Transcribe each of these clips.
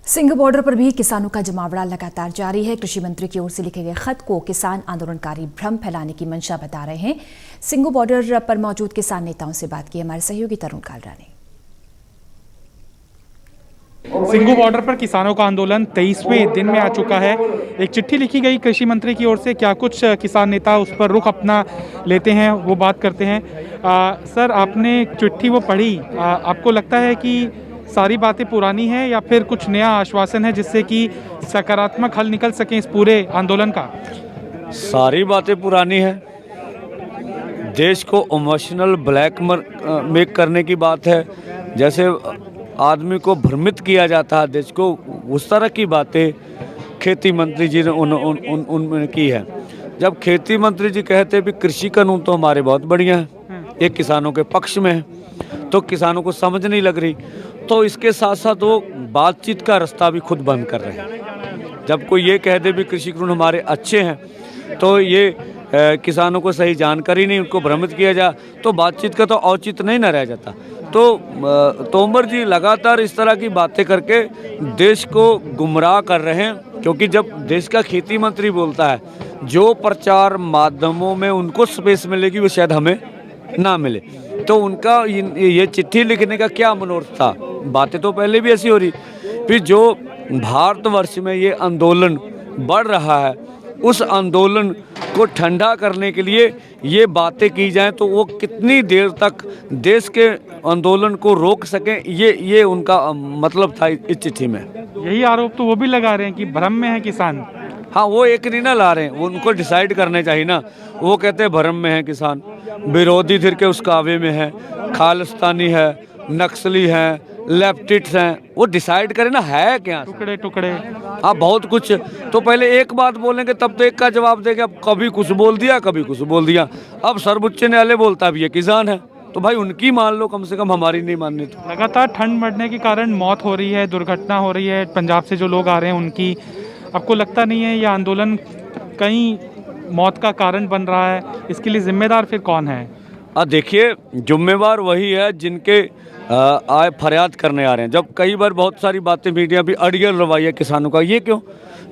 Singhu border पर भी किसानों का जमावड़ा लगातार जारी है। कृषि मंत्री की ओर से लिखे गए खत को किसान आंदोलनकारी भ्रम फैलाने की मंशा बता रहे हैं। सिंघू बॉर्डर पर मौजूद किसान नेताओं से बात की हमारे सहयोगी तरुण कालरा ने। सिंघू बॉर्डर पर किसानों का आंदोलन 23वें दिन में आ चुका है। एक चिट्ठी लिखी गई कृषि मंत्री की ओर से, क्या कुछ किसान नेता उस पर रुख अपना लेते हैं वो बात करते हैं। सर, आपने चिट्ठी वो पढ़ी, आपको लगता है कि सारी बातें पुरानी हैं या फिर कुछ नया आश्वासन है जिससे कि सकारात्मक हल निकल सके इस पूरे आंदोलन का? सारी बातें पुरानी है। देश को इमोशनल ब्लैकमेल करने की बात है, जैसे आदमी को भ्रमित किया जाता है देश को, उस तरह की बातें खेती मंत्री जी ने उनमें की है। जब खेती मंत्री जी कहते हैं भी कृषि कानून तो हमारे बहुत बढ़िया है, ये किसानों के पक्ष में है, तो किसानों को समझ नहीं लग रही, तो इसके साथ साथ वो बातचीत का रास्ता भी खुद बंद कर रहे हैं। जब कोई ये कह दे भी कृषि कानून हमारे अच्छे हैं, तो ये किसानों को सही जानकारी नहीं, उनको भ्रमित किया जाए, तो बातचीत का तो औचित्य नहीं न रह जाता। तो तोमर जी लगातार इस तरह की बातें करके देश को गुमराह कर रहे हैं, क्योंकि जब देश का खेती मंत्री बोलता है, जो प्रचार माध्यमों में उनको स्पेस मिलेगी वो शायद हमें ना मिले, तो उनका ये चिट्ठी लिखने का क्या मनोरथ था? बातें तो पहले भी ऐसी हो रही, फिर जो भारतवर्ष में ये आंदोलन बढ़ रहा है, उस आंदोलन को ठंडा करने के लिए ये बातें की जाएं, तो वो कितनी देर तक देश के आंदोलन को रोक सकें, ये उनका मतलब था इस चिट्ठी में। यही आरोप तो वो भी लगा रहे हैं कि भ्रम में है किसान। हाँ, वो एक नहीं ना ला रहे हैं, वो उनको डिसाइड करने चाहिए ना। वो कहते हैं भ्रम में है किसान, विरोधी फिर के उस कावे में है, खालिस्तानी है, नक्सली है, लेफ्टिस्ट हैं, वो डिसाइड करे ना है क्या। टुकड़े टुकड़े, हाँ बहुत कुछ। तो पहले एक बात बोलेंगे तब तो एक का जवाब देंगे, अब कभी कुछ बोल दिया कभी कुछ बोल दिया। अब सर्वोच्च न्यायालय बोलता है ये किसान है, तो भाई उनकी मान लो, कम से कम हमारी नहीं माननी। तो लगातार ठंड बढ़ने के कारण मौत हो रही है, दुर्घटना हो रही है, पंजाब से जो लोग आ रहे हैं उनकी, आपको लगता नहीं है ये आंदोलन कहीं मौत का कारण बन रहा है? इसके लिए जिम्मेदार फिर कौन है? देखिए, जिम्मेवार वही है जिनके आए फरियाद करने आ रहे हैं। जब कई बार बहुत सारी बातें मीडिया भी अड़ियल रवैया किसानों का, ये क्यों?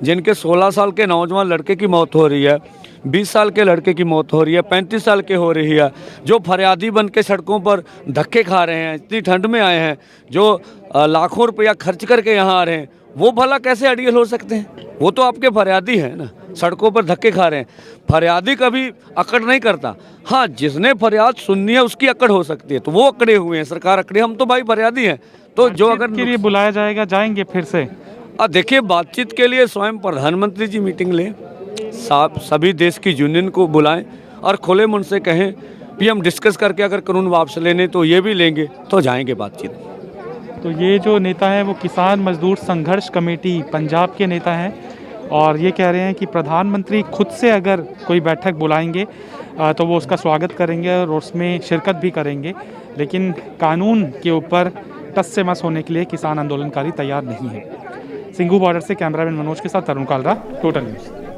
जिनके 16 साल के नौजवान लड़के की मौत हो रही है, 20 साल के लड़के की मौत हो रही है, 35 साल के हो रही है, जो फरियादी बन के सड़कों पर धक्के खा रहे हैं, इतनी ठंड में आए हैं, जो लाखों रुपया खर्च करके यहाँ आ रहे हैं, वो भला कैसे अड़ियल हो सकते हैं? वो तो आपके फरियादी हैं ना, सड़कों पर धक्के खा रहे हैं। फरियादी कभी अकड़ नहीं करता। हाँ, जिसने फरियाद सुननी है उसकी अकड़ हो सकती है, तो वो अकड़े हुए हैं, सरकार अकड़े, हम तो भाई फरियादी हैं। तो जो अगर के लिए बुलाया जाएगा, जाएंगे फिर से? देखिए, बातचीत के लिए स्वयं प्रधानमंत्री जी मीटिंग लें, सभी देश की यूनियन को बुलाएं और खुले मन से कहें कि हम डिस्कस करके अगर कानून वापस लेने तो ये भी लेंगे, तो जाएंगे बातचीत। तो ये जो नेता है वो किसान मजदूर संघर्ष कमेटी पंजाब के नेता हैं, और ये कह रहे हैं कि प्रधानमंत्री खुद से अगर कोई बैठक बुलाएंगे तो वो उसका स्वागत करेंगे और उसमें शिरकत भी करेंगे, लेकिन कानून के ऊपर टस से मस होने के लिए किसान आंदोलनकारी तैयार नहीं है। सिंघू बॉर्डर से कैमरामैन मनोज के साथ तरुण कालरा, टोटल न्यूज़।